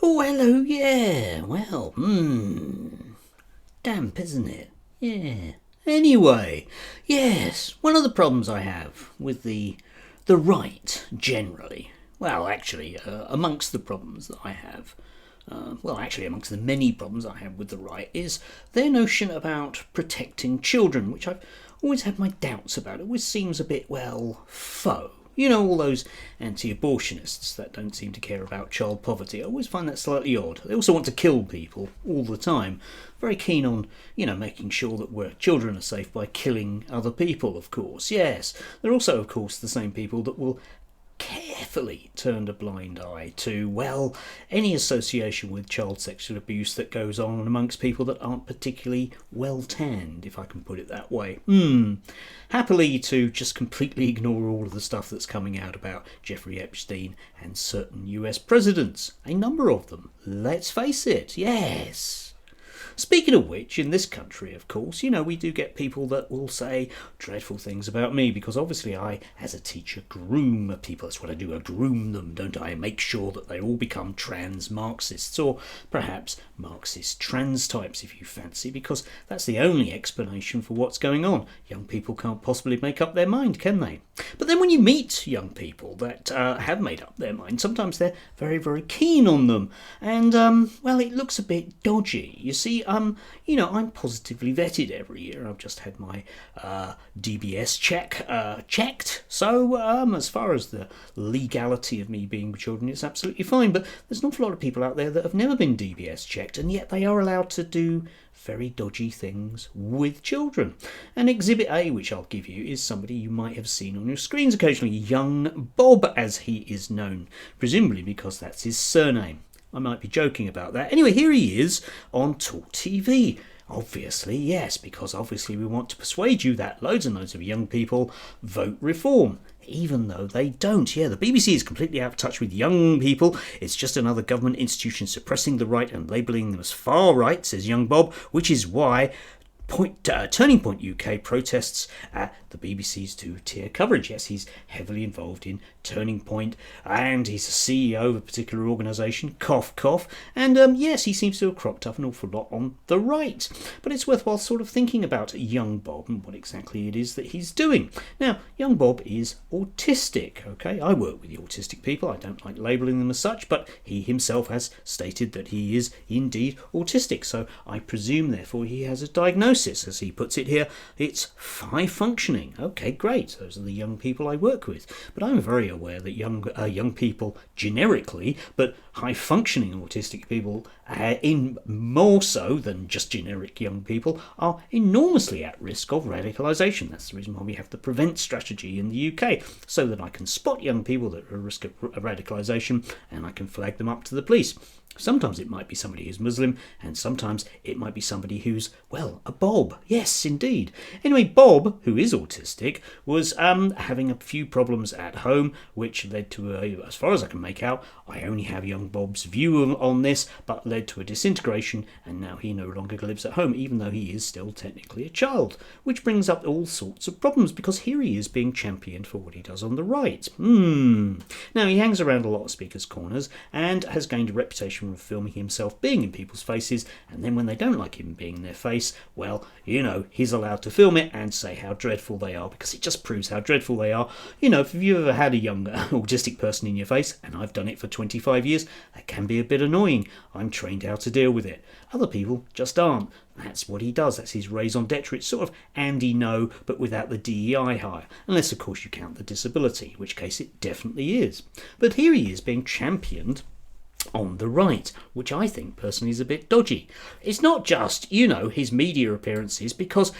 Oh, hello, yeah. Well, damp, isn't it? Yeah. Anyway, yes, one of the problems I have with the right generally, well, actually, amongst the problems that I have, amongst the many problems I have with the right, is their notion about protecting children, which I've always had my doubts about. It always seems a bit, well, faux. You know, all those anti-abortionists that don't seem to care about child poverty. I always find that slightly odd. They also want to kill people all the time. Very keen on, making sure that children are safe by killing other people, of course. Yes. They're also, of course, the same people that will carefully turned a blind eye to, well, any association with child sexual abuse that goes on amongst people that aren't particularly well tanned, if I can put it that way. Happily to just completely ignore all of the stuff that's coming out about Jeffrey Epstein and certain US presidents. A number of them, let's face it, yes. Speaking of which, in this country, of course, we do get people that will say dreadful things about me because obviously I, as a teacher, groom people. That's what I do. I groom them, don't I? Make sure that they all become trans Marxists or perhaps Marxist trans types if you fancy, because that's the only explanation for what's going on. Young people can't possibly make up their mind, can they? But then when you meet young people that have made up their mind, sometimes they're very, very keen on them. And, it looks a bit dodgy. You see, I'm positively vetted every year. I've just had my DBS checked. So, as far as the legality of me being with children, it's absolutely fine. But there's an awful lot of people out there that have never been DBS checked, and yet they are allowed to do very dodgy things with children. And Exhibit A, which I'll give you, is somebody you might have seen on your screens occasionally, young Bob, as he is known, presumably because that's his surname. I might be joking about that. Anyway, here he is on Talk TV. Obviously, yes, because obviously we want to persuade you that loads and loads of young people vote reform, even though they don't. Yeah, the BBC is completely out of touch with young people. It's just another government institution suppressing the right and labelling them as far right, says young Bob, which is why Turning Point UK protests at the BBC's two-tier coverage. Yes, he's heavily involved in Turning Point, and he's a CEO of a particular organisation, cough, cough, and yes, he seems to have cropped up an awful lot on the right. But it's worthwhile sort of thinking about young Bob and what exactly it is that he's doing. Now, young Bob is autistic, okay? I work with the autistic people. I don't like labelling them as such, but he himself has stated that he is indeed autistic, so I presume, therefore, he has a diagnosis. As he puts it here, it's high functioning. Okay, great. Those are the young people I work with. But I'm very aware that young people generically, but high functioning autistic people, in more so than just generic young people, are enormously at risk of radicalisation. That's the reason why we have the prevent strategy in the UK, so that I can spot young people that are at risk of radicalisation and I can flag them up to the police. Sometimes it might be somebody who's Muslim, and sometimes it might be somebody who's, well, a Bob. Yes, indeed. Anyway, Bob, who is autistic, was having a few problems at home, which led to, as far as I can make out, I only have young Bob's view on this, but led to a disintegration, and now he no longer lives at home, even though he is still technically a child, which brings up all sorts of problems, because here he is being championed for what he does on the right. Now, he hangs around a lot of speakers' corners, and has gained a reputation of filming himself being in people's faces, and then when they don't like him being in their face, well, he's allowed to film it and say how dreadful they are, because it just proves how dreadful they are. If you've ever had a young autistic person in your face, and I've done it for 25 years, that can be a bit annoying. I'm trained how to deal with it. Other people just aren't. That's what he does. That's his raison d'etre. It's sort of Andy No, but without the DEI hire. Unless, of course, you count the disability, in which case it definitely is. But here he is being championed on the right, which I think personally is a bit dodgy. It's not just, his media appearances, because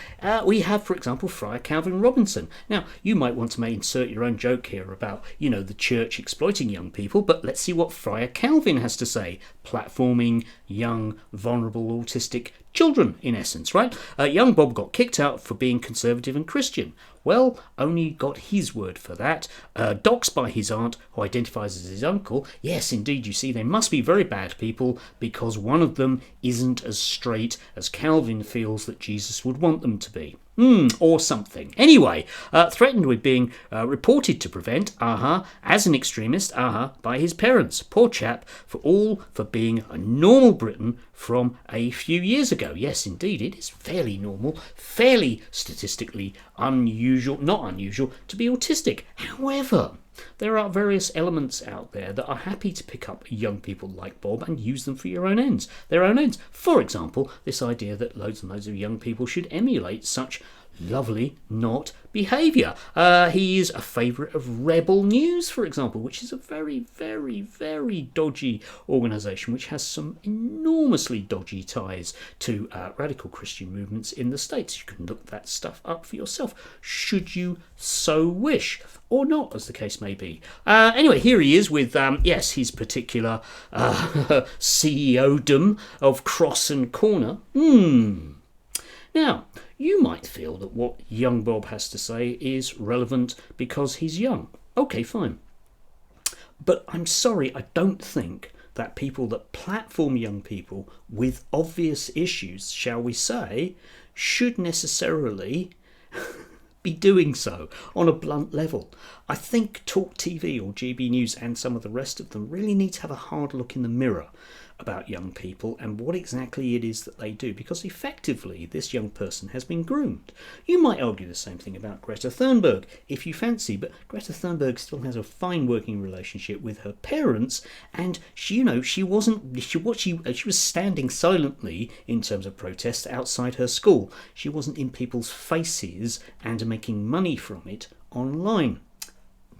we have, for example, Friar Calvin Robinson. Now, you might want to insert your own joke here about, the church exploiting young people, but let's see what Friar Calvin has to say. Platforming young, vulnerable, autistic children, in essence, right? Young Bob got kicked out for being conservative and Christian. Well, only got his word for that. Doxed by his aunt, who identifies as his uncle. Yes, indeed, you see, they must be very bad people, because one of them isn't as straight as Calvin feels that Jesus would want them to be. Or something. Anyway, threatened with being reported to prevent, as an extremist, by his parents. Poor chap, for being a normal Briton from a few years ago. Yes, indeed, it is fairly normal, fairly statistically unusual, not unusual, to be autistic. However, there are various elements out there that are happy to pick up young people like Bob and use them for their own ends. For example, this idea that loads and loads of young people should emulate such lovely not behaviour. He is a favourite of Rebel News, for example, which is a very, very, very dodgy organisation which has some enormously dodgy ties to radical Christian movements in the States. You can look that stuff up for yourself, should you so wish, or not, as the case may be. Anyway, here he is with, his particular CEO-dom of Cross and Corner. Now, you might feel that what young Bob has to say is relevant because he's young. Okay, fine. But I'm sorry, I don't think that people that platform young people with obvious issues, shall we say, should necessarily be doing so on a blunt level. I think Talk TV or GB News and some of the rest of them really need to have a hard look in the mirror about young people and what exactly it is that they do, because effectively this young person has been groomed. You might argue the same thing about Greta Thunberg if you fancy, but Greta Thunberg still has a fine working relationship with her parents, and she was standing silently in terms of protest outside her school. She wasn't in people's faces and making money from it online.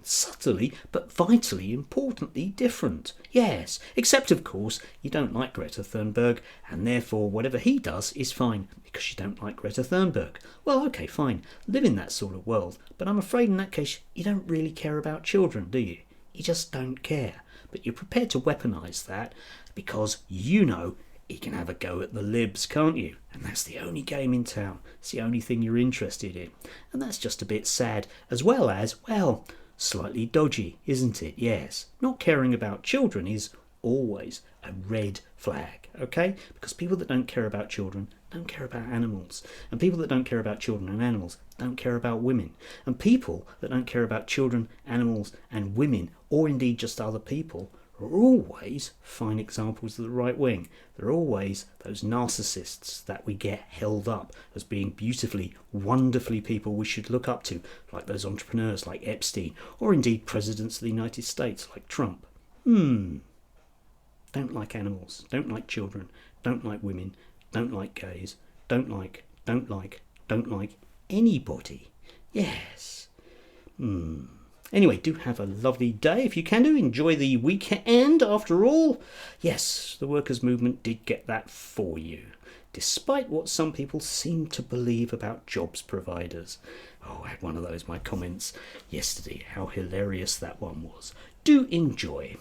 Subtly but vitally importantly different. Yes, except of course you don't like Greta Thunberg, and therefore whatever he does is fine because you don't like Greta Thunberg. Well, okay, fine, live in that sort of world, but I'm afraid in that case you don't really care about children, do you? You just don't care, but you're prepared to weaponise that because you know you can have a go at the libs, can't you? And that's the only game in town. It's the only thing you're interested in, and that's just a bit sad, as well as, well, slightly dodgy, isn't it? Yes. Not caring about children is always a red flag, okay? Because people that don't care about children don't care about animals. And people that don't care about children and animals don't care about women. And people that don't care about children, animals and women, or indeed just other people, are always fine examples of the right wing. They're always those narcissists that we get held up as being beautifully, wonderfully people we should look up to, like those entrepreneurs like Epstein, or indeed presidents of the United States like Trump. Don't like animals, don't like children, don't like women, don't like gays, don't like anybody. Yes. Anyway, do have a lovely day. If you can do, enjoy the weekend. After all, yes, the workers' movement did get that for you, despite what some people seem to believe about jobs providers. Oh, I had one of those, my comments yesterday. How hilarious that one was. Do enjoy.